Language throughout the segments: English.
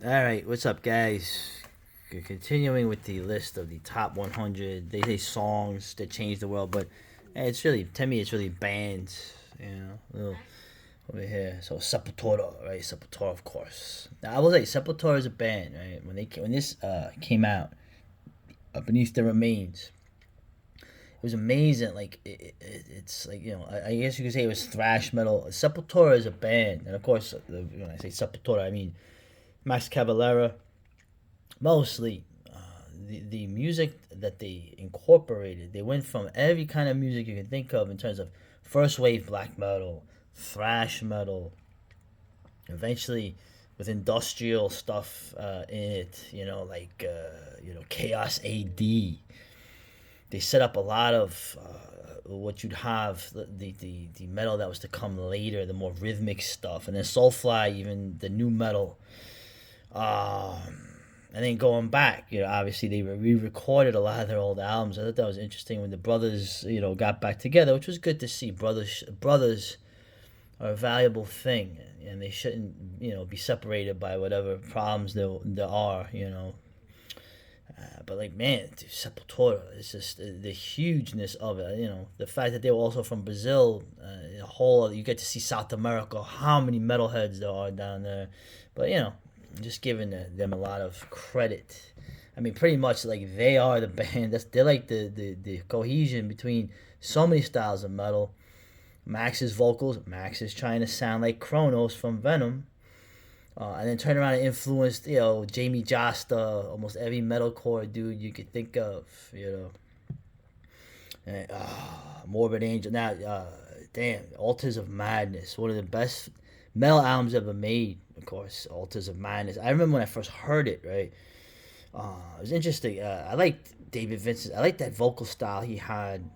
All right, what's up, guys? Continuing with the list of the top 100. They say songs that changed the world, but it's really, to me, it's really bands. Little over here. So Sepultura, right? Sepultura, of course. Now, I will say Sepultura is a band, right? When this came out, Beneath the Remains, it was amazing. It's like I guess you could say it was thrash metal. Sepultura is a band, and of course, when I say Sepultura, I mean Max Cavalera, mostly the music that they incorporated. They went from every kind of music you can think of in terms of first wave black metal, thrash metal, eventually with industrial stuff in it, Chaos AD. They set up a lot of what you'd have the metal that was to come later, the more rhythmic stuff, and then Soulfly, even the new metal. And then going back, obviously they re-recorded a lot of their old albums. I thought that was interesting when the brothers, got back together, which was good to see. Brothers are a valuable thing, and they shouldn't, be separated by whatever problems there are. But like, man, dude, Sepultura, it's just the hugeness of it. The fact that they were also from Brazil, the whole you get to see South America, how many metalheads there are down there. But just giving them a lot of credit. I mean, pretty much like they are the band. They're like the cohesion between so many styles of metal. Max's vocals. Max is trying to sound like Kronos from Venom. And then turn around and influenced, Jamie Josta, almost every metalcore dude you could think of, And, Morbid Angel. Now, damn, Altars of Madness, one of the best metal albums ever made. Of course, Altars of Madness. I remember when I first heard it. Right, it was interesting. I liked David Vincent. I liked that vocal style he had.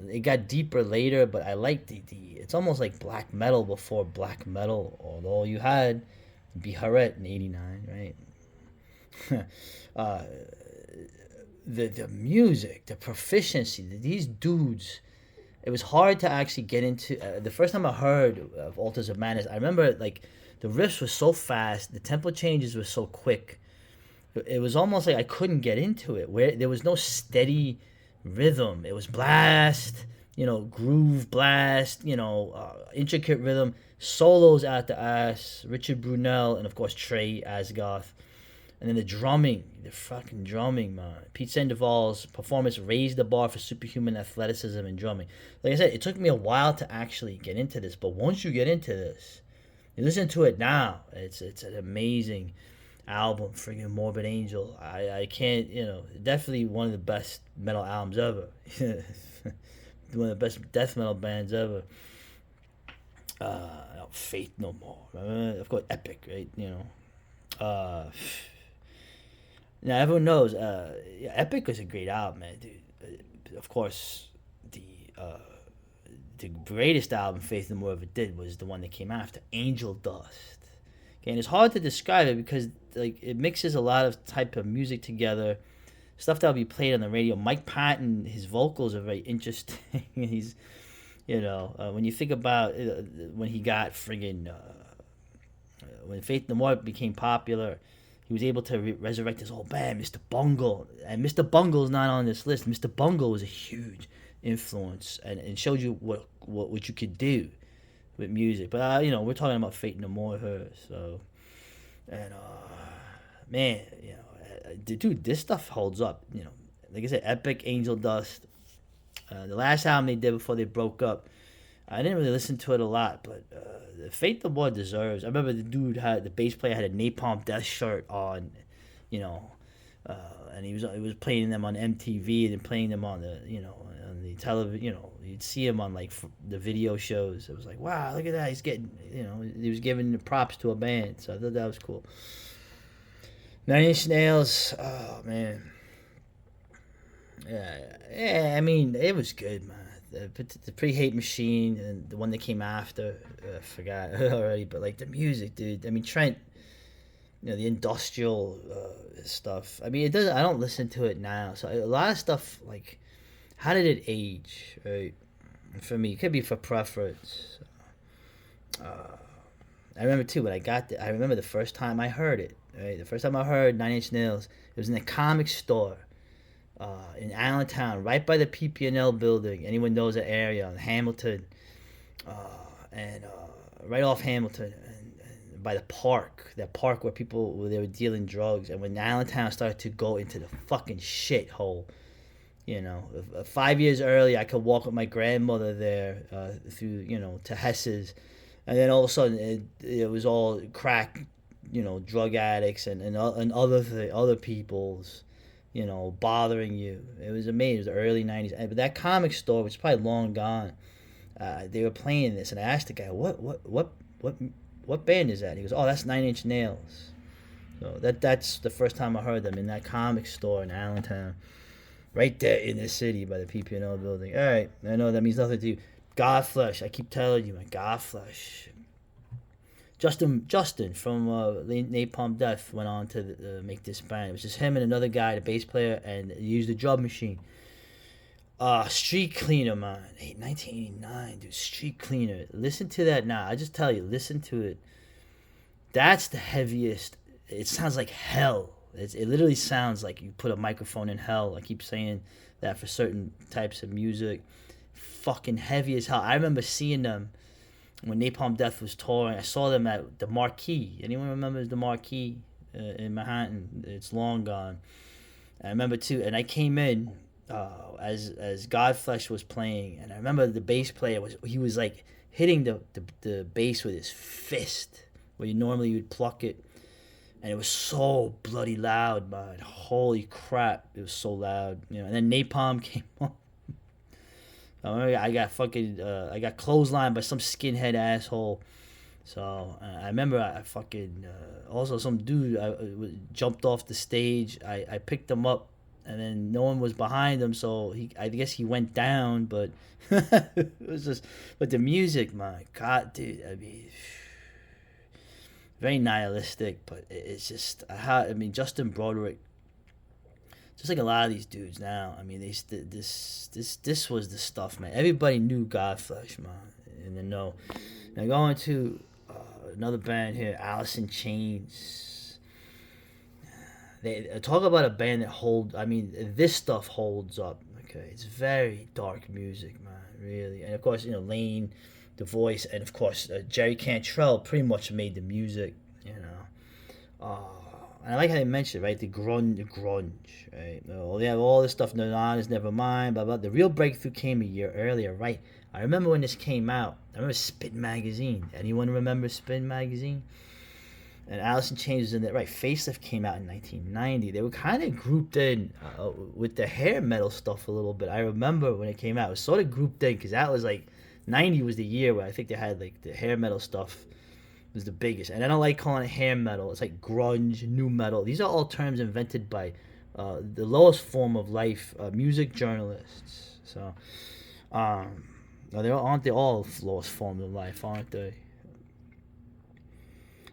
It got deeper later, but I liked the. It's almost like black metal before black metal. Although you had Biharet in '89, right? uh, the music, the proficiency, these dudes. It was hard to actually get into. The first time I heard of Altars of Madness, I remember like the riffs were so fast, the tempo changes were so quick. It was almost like I couldn't get into it. Where there was no steady rhythm. It was blast, groove blast, intricate rhythm, solos out the ass. Richard Brunel and of course Trey Asgoth. And then the drumming, the fucking drumming, man. Pete Sandoval's performance raised the bar for superhuman athleticism and drumming. Like I said, it took me a while to actually get into this, but once you get into this, you listen to it now. It's an amazing album, friggin' Morbid Angel. I can't, definitely one of the best metal albums ever. One of the best death metal bands ever. Faith No More. Of course, Epic, right? Now everyone knows, yeah, Epic was a great album, man, dude. Of course, the uh, the greatest album Faith No More ever did was the one that came after, Angel Dust. Okay, and it's hard to describe it because like it mixes a lot of type of music together, stuff that will be played on the radio. Mike Patton, his vocals are very interesting. He's, when you think about when he got friggin' when Faith No More became popular, he was able to resurrect his whole band, Mr. Bungle. And Mr. Bungle's not on this list. Mr. Bungle was a huge influence and showed you what you could do with music. But we're talking about Fate No More here, so and man, dude, this stuff holds up. Like I said, Epic, Angel Dust. The last album they did before they broke up, I didn't really listen to it a lot, but Fate No More deserves. I remember the bass player had a Napalm Death shirt on, you know, uh, and he was playing them on MTV and playing them on on the television. You'd see him on like the video shows. It was like, wow, look at that. He's getting, he was giving the props to a band. So I thought that was cool. Nine Inch Nails, oh man, yeah. I mean, it was good, man. The pre-hate machine and the one that came after, I forgot already. But like the music, dude. I mean, Trent, the industrial stuff. I mean, it doesn't. I don't listen to it now. So a lot of stuff like, how did it age? Right. For me, it could be for preference. I remember too when I got I remember the first time I heard it. Right, the first time I heard Nine Inch Nails, it was in a comic store in Allentown, right by the PP&L building. Anyone knows that area in Hamilton, and right off Hamilton, and by the park, that park where people where they were dealing drugs. And when Allentown started to go into the fucking shithole, 5 years earlier, I could walk with my grandmother there through, to Hess's, and then all of a sudden it was all crack, drug addicts and other people's, bothering you. It was amazing. It was the early '90s, but that comic store, which is probably long gone, they were playing this, and I asked the guy, what band is that? He goes, oh, that's Nine Inch Nails. So that's the first time I heard them in that comic store in Allentown. Right there in the city by the PP&L building. All right, I know that means nothing to you. Godflesh, I keep telling you, man, Godflesh. Justin from Napalm Death went on to make this band. It was just him and another guy, the bass player, and he used a drum machine. Street Cleaner, man. Hey, 1989, dude. Street Cleaner. Listen to that now. I just tell you, listen to it. That's the heaviest. It sounds like hell. It literally sounds like you put a microphone in hell. I keep saying that for certain types of music. Fucking heavy as hell. I remember seeing them when Napalm Death was touring. I saw them at the Marquee. Anyone remembers the Marquee in Manhattan? It's long gone. I remember too, and I came in as Godflesh was playing, and I remember the bass player was like hitting the bass with his fist, where you normally would pluck it. And it was so bloody loud, man. Holy crap, it was so loud. And then Napalm came on. I got clotheslined by some skinhead asshole. So I remember I fucking also some dude jumped off the stage. I picked him up, and then no one was behind him, so I guess he went down. But it was just, but the music, my God, dude. I mean, very nihilistic, but it's just Justin Broderick, just like a lot of these dudes now. I mean, this was the stuff, man. Everybody knew Godflesh, man, in the know. Now going to another band here, Alice in Chains. They talk about a band that this stuff holds up. Okay, it's very dark music, man, really. And of course, Lane, the voice, and of course Jerry Cantrell pretty much made the music, and I like how they mentioned, right, the grunge, right? They have all this stuff, Nirvana's Nevermind, blah blah. The real breakthrough came a year earlier, right? I remember when this came out. I remember Spin Magazine. Anyone remember Spin Magazine? And Alice in Chains was in that, right? Facelift came out in 1990. They were kind of grouped in with the hair metal stuff a little bit. I remember when it came out, it was sort of grouped in because that was like 90 was the year where I think they had like the hair metal stuff was the biggest. And I don't like calling it hair metal. It's like grunge, new metal. These are all terms invented by the lowest form of life, music journalists. So, aren't they all lowest forms of life, aren't they?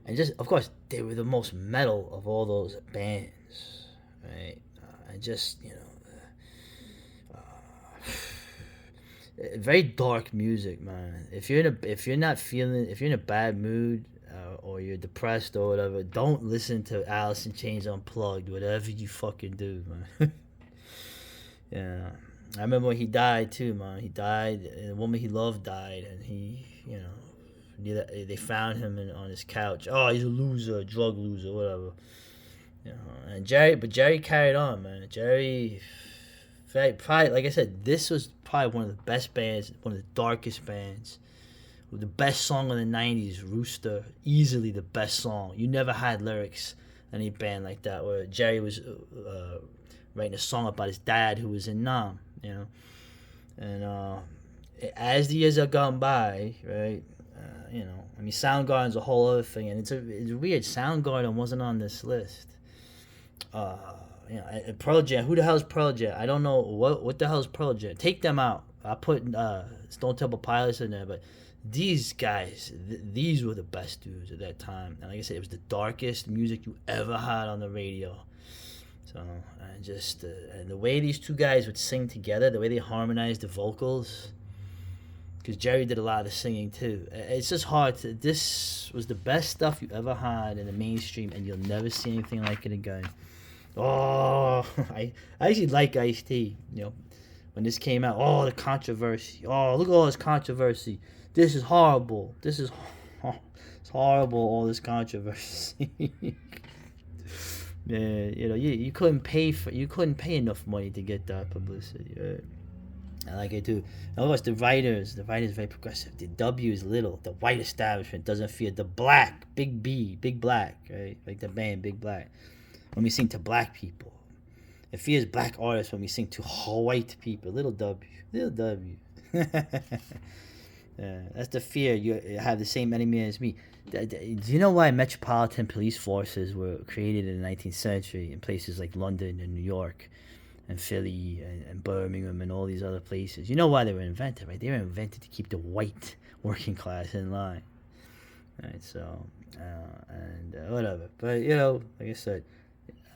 And just, of course, they were the most metal of all those bands, right? And just, very dark music, man. If you're in a bad mood or you're depressed or whatever, don't listen to Alice in Chains Unplugged. Whatever you fucking do, man. Yeah, I remember when he died too, man. He died, and the woman he loved died, and he, they found him on his couch. Oh, he's a loser, a drug loser, whatever. And Jerry carried on, man. Jerry. Probably, like I said, this was probably one of the best bands, one of the darkest bands. The best song of the 90s, Rooster. Easily the best song. You never had lyrics in any band like that where Jerry was writing a song about his dad who was in Nam, And as the years have gone by, right, Soundgarden's a whole other thing. And it's weird. Soundgarden wasn't on this list. Pearl Jam. Who the hell is Pearl Jam? I don't know what the hell is Pearl Jam. Take them out. I put Stone Temple Pilots in there, but these guys, these were the best dudes at that time. And like I said, it was the darkest music you ever had on the radio. So and just and the way these two guys would sing together, the way they harmonized the vocals, because Jerry did a lot of the singing too. It's just hard to. This was the best stuff you ever had in the mainstream, and you'll never see anything like it again. Oh, I actually like Ice-T. You know, when this came out, oh, the controversy. Oh, look at all this controversy. This is horrible. This is it's horrible. All this controversy. Yeah, you know, you couldn't pay enough money to get that publicity. Right? I like it too. And of course, the writers very progressive. The W is little. The white establishment doesn't fear the black, big B, big black, right? Like the band Big Black. When we sing to black people, it fears black artists when we sing to white people. Little W, little W. That's the fear. You have the same enemy as me. Do you know why metropolitan police forces were created in the 19th century in places like London and New York and Philly and Birmingham and all these other places? You know why they were invented, right? They were invented to keep the white working class in line. Right, so, whatever. But, you know, like I said,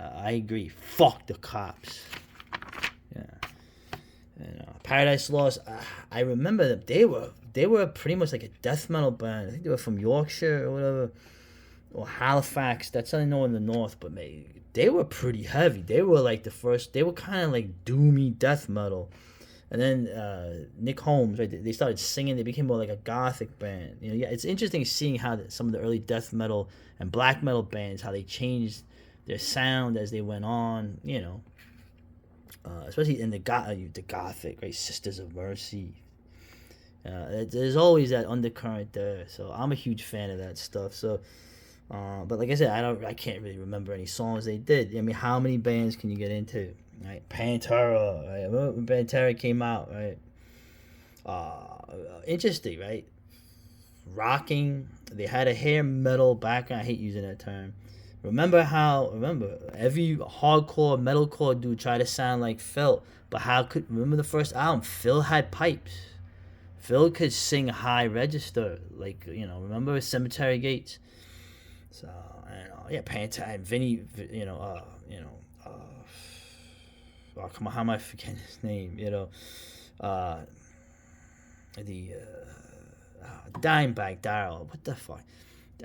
I agree. Fuck the cops. Yeah. Paradise Lost, I remember them. They were pretty much like a death metal band. I think they were from Yorkshire or whatever, or Halifax. That's how I know in the north. But they were pretty heavy. They were like the first. They were kind of like doomy death metal. And then Nick Holmes, right? They started singing. They became more like a gothic band. You know, yeah, it's interesting seeing how some of the early death metal and black metal bands, how they changed their sound as they went on. You know. Especially in the gothic, right? Sisters of Mercy. There's always that undercurrent there, so I'm a huge fan of that stuff. So, but like I said, I can't really remember any songs they did. I mean, how many bands can you get into? Right, Pantera. Right, when Pantera came out, right? Interesting, right? Rocking. They had a hair metal background. I hate using that term. Remember every hardcore metalcore dude tried to sound like Phil, but remember the first album? Phil had pipes. Phil could sing high register, like, you know. Remember Cemetery Gates? So, I don't know. Yeah, Pantera and Vinny. Oh, come on, how am I forgetting his name? You know, the Dimebag Darrell. What the fuck?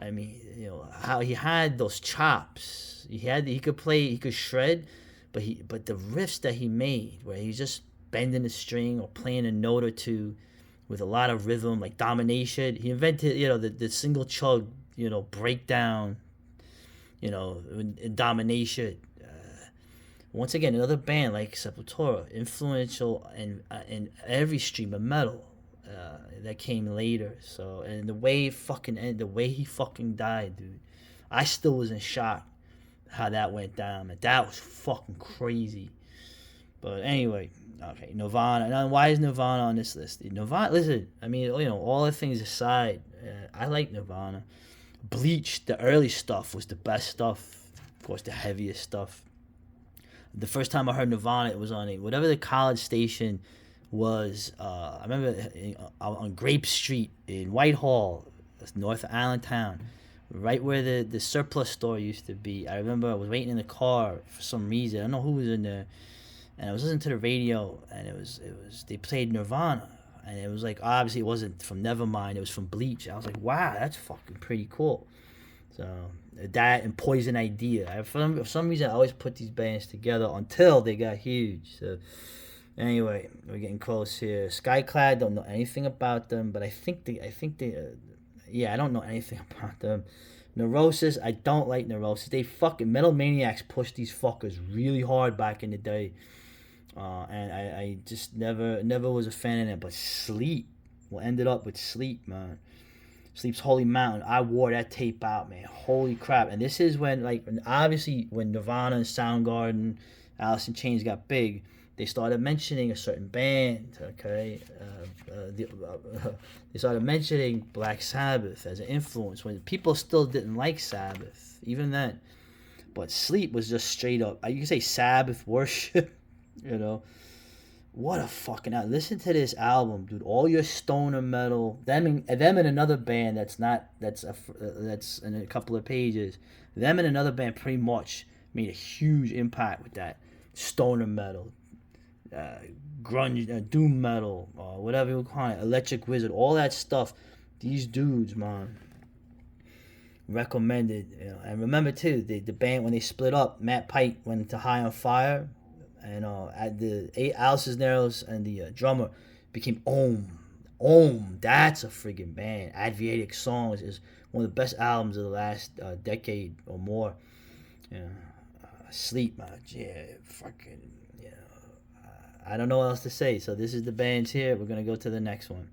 I mean, you know, how he had those chops. He could play, he could shred, but the riffs that he made, where he's just bending the string or playing a note or two with a lot of rhythm, like Domination. He invented, you know, the single chug, you know, breakdown, you know, in Domination. Once again, another band like Sepultura, influential in every stream of metal. That came later. So, and the way he fucking died, dude. I still was in shock how that went down. That was fucking crazy. But anyway, okay, Nirvana. Now, why is Nirvana on this list? Nirvana, listen, I mean, you know, all the things aside, I like Nirvana. Bleach, the early stuff was the best stuff. Of course, the heaviest stuff. The first time I heard Nirvana, it was on whatever the college station was. I remember on Grape Street in Whitehall, north of Allentown, right where the surplus store used to be. I remember I was waiting in the car for some reason. I don't know who was in there, and I was listening to the radio, and it was they played Nirvana, and it was like, obviously it wasn't from Nevermind, it was from Bleach. I was like, wow, that's fucking pretty cool. So that and Poison Idea. For some reason, I always put these bands together until they got huge. So anyway, we're getting close here. Skyclad, don't know anything about them, but I think they I don't know anything about them. Neurosis, I don't like Neurosis. They fucking Metal Maniacs pushed these fuckers really hard back in the day, and I just never was a fan of it. But Sleep, what ended up with Sleep, man. Sleep's Holy Mountain. I wore that tape out, man. Holy crap! And this is when, like, obviously when Nirvana and Soundgarden, Alice in Chains got big. They started mentioning a certain band, okay? They started mentioning Black Sabbath as an influence when people still didn't like Sabbath, even then. But Sleep was just straight up, you can say Sabbath worship, you know? What a fucking album. Listen to this album, dude. All your stoner metal, them and another band that's in a couple of pages. Them and another band pretty much made a huge impact with that stoner metal. uh, grunge, doom metal, whatever you call it, Electric Wizard, all that stuff. These dudes, man, recommended. And remember too, the band when they split up, Matt Pike went to High on Fire, and at the Al Cisneros and the drummer became Om. Om, that's a friggin' band. Adviatic Songs is one of the best albums of the last decade or more. Yeah, Sleep, man. Yeah, fucking. Yeah, I don't know what else to say. So this is the bands here. We're gonna go to the next one.